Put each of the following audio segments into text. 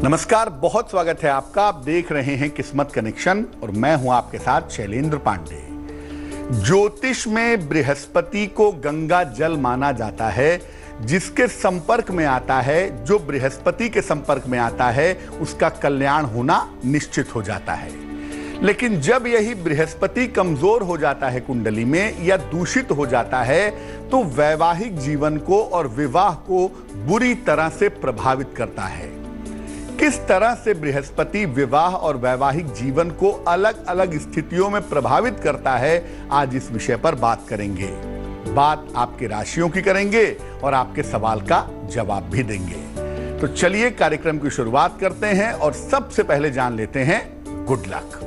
नमस्कार, बहुत स्वागत है आपका। आप देख रहे हैं किस्मत कनेक्शन और मैं हूं आपके साथ शैलेंद्र पांडे। ज्योतिष में बृहस्पति को गंगा जल माना जाता है। जिसके संपर्क में आता है, जो बृहस्पति के संपर्क में आता है, उसका कल्याण होना निश्चित हो जाता है। लेकिन जब यही बृहस्पति कमजोर हो जाता है कुंडली में या दूषित हो जाता है, तो वैवाहिक जीवन को और विवाह को बुरी तरह से प्रभावित करता है। किस तरह से बृहस्पति विवाह और वैवाहिक जीवन को अलग अलग स्थितियों में प्रभावित करता है, आज इस विषय पर बात करेंगे। बात आपके राशियों की करेंगे और आपके सवाल का जवाब भी देंगे। तो चलिए कार्यक्रम की शुरुआत करते हैं और सबसे पहले जान लेते हैं गुड लक।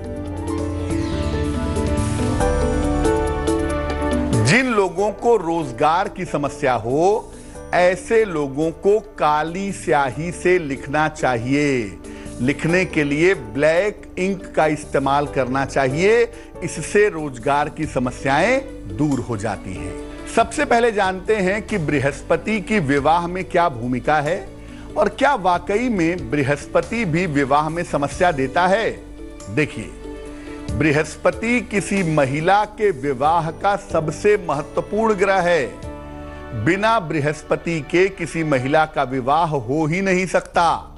जिन लोगों को रोजगार की समस्या हो, ऐसे लोगों को काली स्याही से लिखना चाहिए। लिखने के लिए ब्लैक इंक का इस्तेमाल करना चाहिए। इससे रोजगार की समस्याएं दूर हो जाती हैं। सबसे पहले जानते हैं कि बृहस्पति की विवाह में क्या भूमिका है और क्या वाकई में बृहस्पति भी विवाह में समस्या देता है। देखिए, बृहस्पति किसी महिला के विवाह का सबसे महत्वपूर्ण ग्रह है। बिना बृहस्पति के किसी महिला का विवाह हो ही नहीं सकता।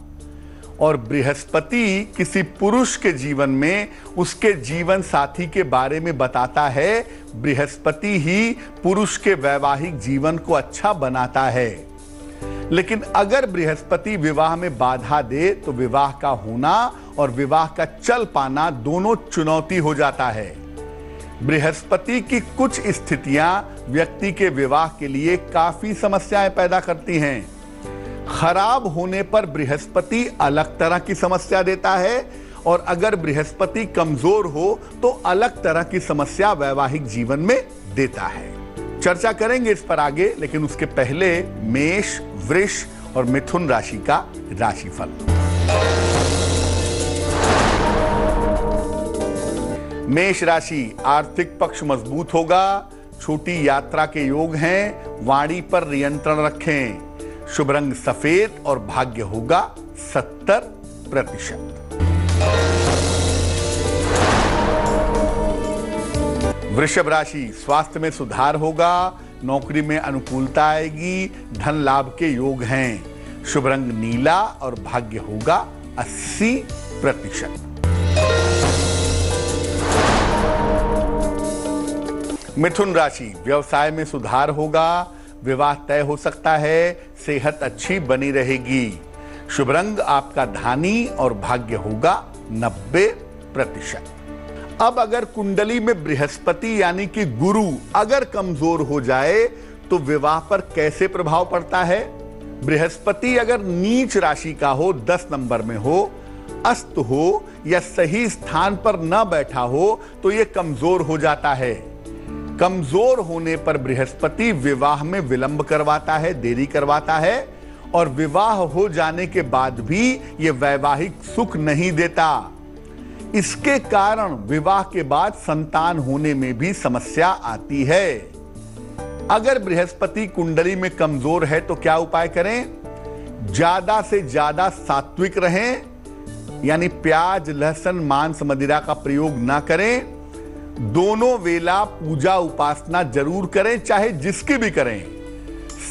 और बृहस्पति किसी पुरुष के जीवन में उसके जीवन साथी के बारे में बताता है। बृहस्पति ही पुरुष के वैवाहिक जीवन को अच्छा बनाता है। लेकिन अगर बृहस्पति विवाह में बाधा दे तो विवाह का होना और विवाह का चल पाना दोनों चुनौती हो जाता है। बृहस्पति की कुछ स्थितियां व्यक्ति के विवाह के लिए काफी समस्याएं पैदा करती हैं। खराब होने पर बृहस्पति अलग तरह की समस्या देता है और अगर बृहस्पति कमजोर हो तो अलग तरह की समस्या वैवाहिक जीवन में देता है। चर्चा करेंगे इस पर आगे, लेकिन उसके पहले मेष, वृष और मिथुन राशि का राशिफल। मेष राशि, आर्थिक पक्ष मजबूत होगा। छोटी यात्रा के योग हैं। वाणी पर नियंत्रण रखें। शुभ रंग सफेद और भाग्य होगा 70%। वृषभ राशि, स्वास्थ्य में सुधार होगा। नौकरी में अनुकूलता आएगी। धन लाभ के योग हैं। शुभ रंग नीला और भाग्य होगा 80%। मिथुन राशि, व्यवसाय में सुधार होगा। विवाह तय हो सकता है। सेहत अच्छी बनी रहेगी। शुभ रंग आपका धानी और भाग्य होगा 90%। अब अगर कुंडली में बृहस्पति यानी कि गुरु अगर कमजोर हो जाए तो विवाह पर कैसे प्रभाव पड़ता है। बृहस्पति अगर नीच राशि का हो, 10 नंबर में हो, अस्त हो या सही स्थान पर न बैठा हो तो यह कमजोर हो जाता है। कमजोर होने पर बृहस्पति विवाह में विलंब करवाता है, देरी करवाता है और विवाह हो जाने के बाद भी यह वैवाहिक सुख नहीं देता। इसके कारण विवाह के बाद संतान होने में भी समस्या आती है। अगर बृहस्पति कुंडली में कमजोर है तो क्या उपाय करें। ज्यादा से ज्यादा सात्विक रहें, यानी प्याज, लहसुन, मांस, मदिरा का प्रयोग ना करें। दोनों वेला पूजा उपासना जरूर करें, चाहे जिसकी भी करें।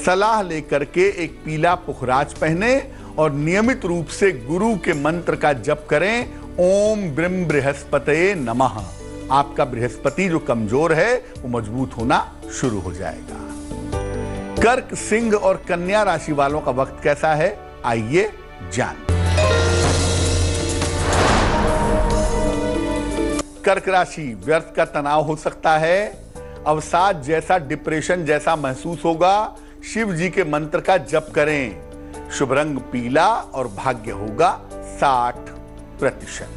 सलाह लेकर के एक पीला पुखराज पहने और नियमित रूप से गुरु के मंत्र का जप करें। ओम ब्रह्म बृहस्पतये नमः। आपका बृहस्पति जो कमजोर है वो मजबूत होना शुरू हो जाएगा। कर्क, सिंह और कन्या राशि वालों का वक्त कैसा है, आइए जान। कर्क राशि, व्यर्थ का तनाव हो सकता है। अवसाद जैसा, डिप्रेशन जैसा महसूस होगा। शिव जी के मंत्र का जप करें। शुभ रंग पीला और भाग्य होगा 60%।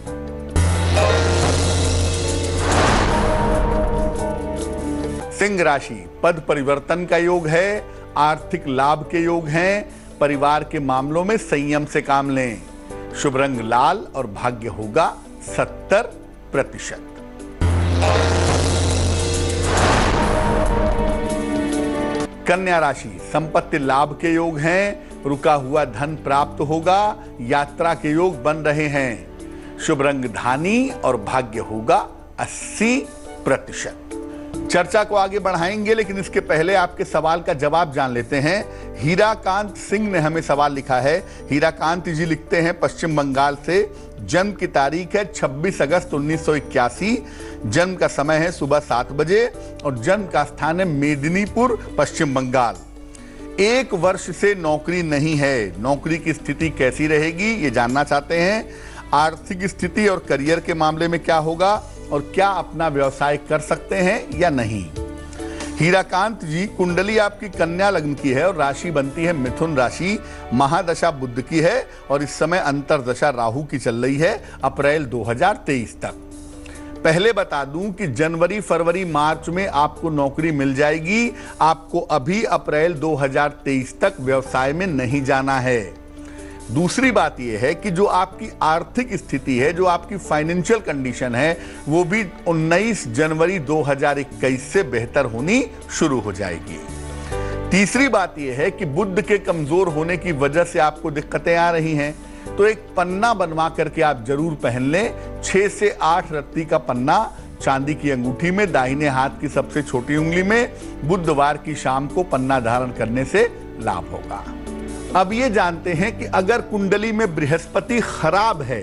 सिंह राशि, पद परिवर्तन का योग है। आर्थिक लाभ के योग हैं। परिवार के मामलों में संयम से काम लें। शुभ रंग लाल और भाग्य होगा 70%। कन्या राशि, संपत्ति लाभ के योग हैं। रुका हुआ धन प्राप्त होगा, यात्रा के योग बन रहे हैं। शुभ रंग धानी और भाग्य होगा 80%। चर्चा को आगे बढ़ाएंगे, लेकिन इसके पहले आपके सवाल का जवाब जान लेते हैं। हीराकांत सिंह ने हमें सवाल लिखा है। हीराकांत जी लिखते हैं पश्चिम बंगाल से। जन्म की तारीख है 26 अगस्त 1981। जन्म का समय है सुबह 7 बजे और जन्म का स्थान है मेदिनीपुर, पश्चिम बंगाल। 1 वर्ष से नौकरी नहीं है। नौकरी की स्थिति कैसी रहेगी ये जानना चाहते हैं। आर्थिक स्थिति और करियर के मामले में क्या होगा और क्या अपना व्यवसाय कर सकते हैं या नहीं। हीराकांत जी, कुंडली आपकी कन्या लग्न की है और राशि बनती है मिथुन राशि। महादशा बुध की है और इस समय अंतरदशा राहु की चल रही है अप्रैल 2023 तक। पहले बता दूं कि जनवरी, फरवरी, मार्च में आपको नौकरी मिल जाएगी। आपको अभी अप्रैल 2023 तक व्यवसाय में नहीं जाना है। दूसरी बात यह है कि जो आपकी आर्थिक स्थिति है, जो आपकी फाइनेंशियल कंडीशन है, वो भी 19 जनवरी 2021 से बेहतर होनी शुरू हो जाएगी। तीसरी बात यह है कि बुध के कमजोर होने की वजह से आपको दिक्कतें आ रही हैं, तो एक पन्ना बनवा करके आप जरूर पहन लें। 6 से 8 रत्ती का पन्ना चांदी की अंगूठी में, दाहिने हाथ की सबसे छोटी उंगली में, बुधवार की शाम को पन्ना धारण करने से लाभ होगा। अब ये जानते हैं कि अगर कुंडली में बृहस्पति खराब है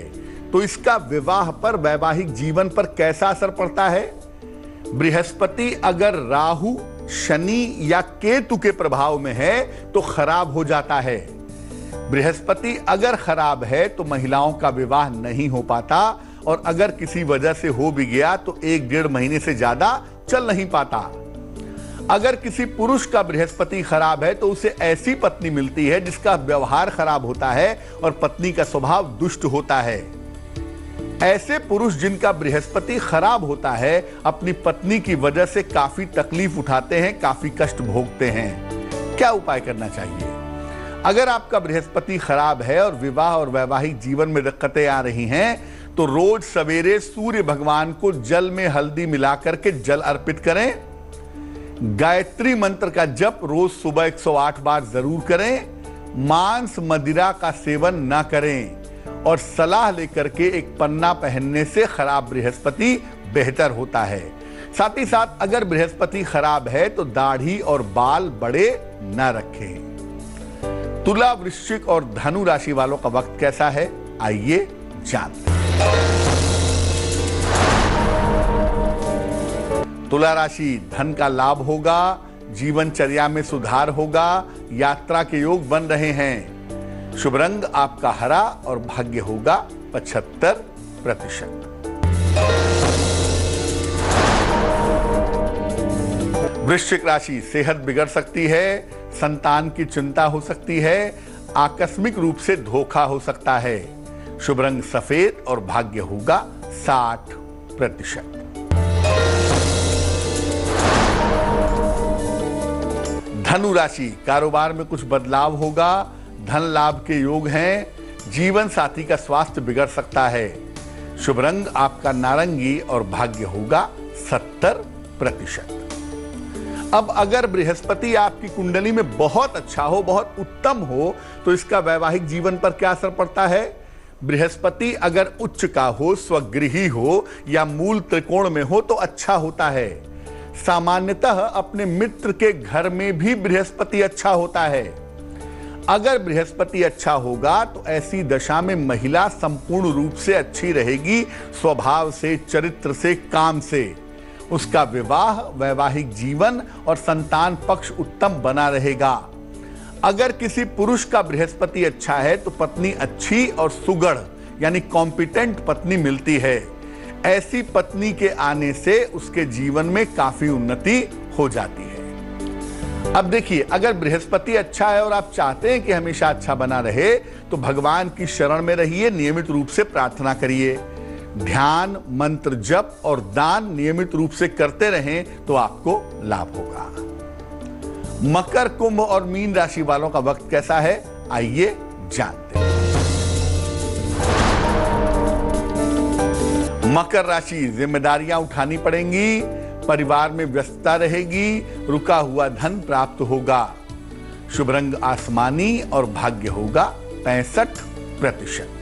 तो इसका विवाह पर, वैवाहिक जीवन पर कैसा असर पड़ता है। बृहस्पति अगर राहु, शनि या केतु के प्रभाव में है तो खराब हो जाता है। बृहस्पति अगर खराब है तो महिलाओं का विवाह नहीं हो पाता और अगर किसी वजह से हो भी गया तो 1-1.5 महीने से ज्यादा चल नहीं पाता। अगर किसी पुरुष का बृहस्पति खराब है तो उसे ऐसी पत्नी मिलती है जिसका व्यवहार खराब होता है और पत्नी का स्वभाव दुष्ट होता है। ऐसे पुरुष जिनका बृहस्पति खराब होता है अपनी पत्नी की वजह से काफी तकलीफ उठाते हैं, काफी कष्ट भोगते हैं। क्या उपाय करना चाहिए? अगर आपका बृहस्पति खराब है और विवाह और वैवाहिक जीवन में दिक्कतें आ रही हैं तो रोज सवेरे सूर्य भगवान को जल में हल्दी मिलाकर के जल अर्पित करें। गायत्री मंत्र का जप रोज सुबह 108 बार जरूर करें। मांस मदिरा का सेवन न करें और सलाह लेकर के एक पन्ना पहनने से खराब बृहस्पति बेहतर होता है। साथ ही साथ अगर बृहस्पति खराब है तो दाढ़ी और बाल बड़े न रखें। तुला, वृश्चिक और धनु राशि वालों का वक्त कैसा है, आइए जानते हैं। तुला राशि, धन का लाभ होगा, जीवनचर्या में सुधार होगा, यात्रा के योग बन रहे हैं। शुभ रंग आपका हरा और भाग्य होगा 75%। वृश्चिक राशि, सेहत बिगड़ सकती है, संतान की चिंता हो सकती है, आकस्मिक रूप से धोखा हो सकता है। शुभ रंग सफेद और भाग्य होगा 60%। धनु राशि, कारोबार में कुछ बदलाव होगा, धन लाभ के योग हैं, जीवन साथी का स्वास्थ्य बिगड़ सकता है। शुभ रंग आपका नारंगी और भाग्य होगा 70%। अब अगर बृहस्पति आपकी कुंडली में बहुत अच्छा हो, बहुत उत्तम हो, तो इसका वैवाहिक जीवन पर क्या असर पड़ता है। बृहस्पति अगर उच्च का हो, स्वगृही हो या मूल त्रिकोण में हो तो अच्छा होता है। सामान्यतः अपने मित्र के घर में भी बृहस्पति अच्छा होता है। अगर बृहस्पति अच्छा होगा तो ऐसी दशा में महिला संपूर्ण रूप से अच्छी रहेगी, स्वभाव से, चरित्र से, काम से। उसका विवाह, वैवाहिक जीवन और संतान पक्ष उत्तम बना रहेगा। अगर किसी पुरुष का बृहस्पति अच्छा है तो पत्नी अच्छी और सुगढ़ यानी कॉम्पिटेंट पत्नी मिलती है। ऐसी पत्नी के आने से उसके जीवन में काफी उन्नति हो जाती है। अब देखिए, अगर बृहस्पति अच्छा है और आप चाहते हैं कि हमेशा अच्छा बना रहे तो भगवान की शरण में रहिए, नियमित रूप से प्रार्थना करिए, ध्यान, मंत्र जप और दान नियमित रूप से करते रहें तो आपको लाभ होगा। मकर, कुंभ और मीन राशि वालों का वक्त कैसा है, आइए जानते हैं। मकर राशि, जिम्मेदारियां उठानी पड़ेंगी, परिवार में व्यस्तता रहेगी, रुका हुआ धन प्राप्त होगा। शुभ रंग आसमानी और भाग्य होगा 65%।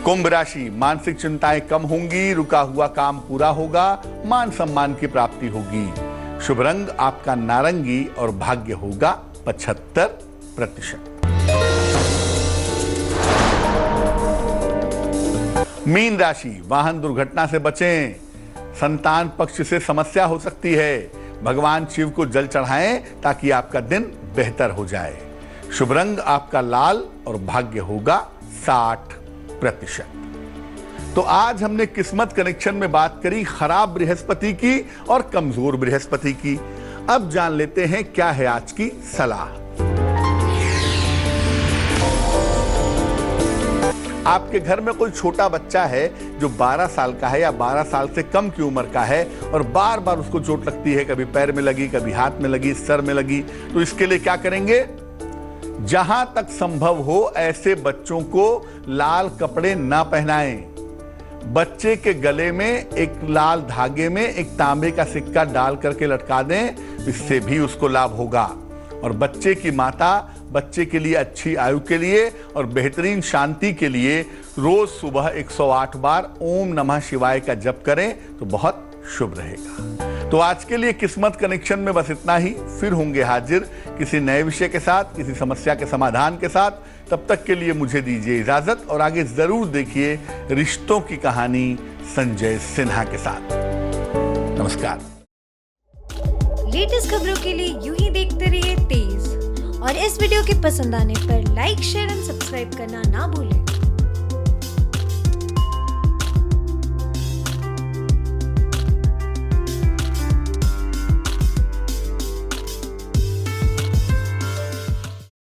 कुंभ राशि, मानसिक चिंताएं कम होंगी, रुका हुआ काम पूरा होगा, मान सम्मान की प्राप्ति होगी। शुभ रंग आपका नारंगी और भाग्य होगा 75%। मीन राशि, वाहन दुर्घटना से बचें, संतान पक्ष से समस्या हो सकती है। भगवान शिव को जल चढ़ाएं ताकि आपका दिन बेहतर हो जाए। शुभ रंग आपका लाल और भाग्य होगा 60%। तो आज हमने किस्मत कनेक्शन में बात करी खराब बृहस्पति की और कमजोर बृहस्पति की। अब जान लेते हैं क्या है आज की सलाह। आपके घर में कोई छोटा बच्चा है जो 12 साल का है या 12 साल से कम की उम्र का है और बार बार उसको चोट लगती है, कभी पैर में लगी, कभी हाथ में लगी, सर में लगी, तो इसके लिए क्या करेंगे? जहां तक संभव हो ऐसे बच्चों को लाल कपड़े ना पहनाएं। बच्चे के गले में एक लाल धागे में एक तांबे का सिक्का डाल करके लटका दें, इससे भी उसको लाभ होगा। और बच्चे की माता बच्चे के लिए अच्छी आयु के लिए और बेहतरीन शांति के लिए रोज सुबह 108 बार ओम नमः शिवाय का जप करें तो बहुत शुभ रहेगा। तो आज के लिए किस्मत कनेक्शन में बस इतना ही। फिर होंगे हाजिर किसी नए विषय के साथ, किसी समस्या के समाधान के साथ। तब तक के लिए मुझे दीजिए इजाजत और आगे जरूर देखिए रिश्तों की कहानी संजय सिन्हा के साथ। नमस्कार। लेटेस्ट खबरों के लिए यूं ही देखते रहिए तेज, और इस वीडियो के पसंद आने पर लाइक, शेयर एंड सब्सक्राइब करना ना भूलें।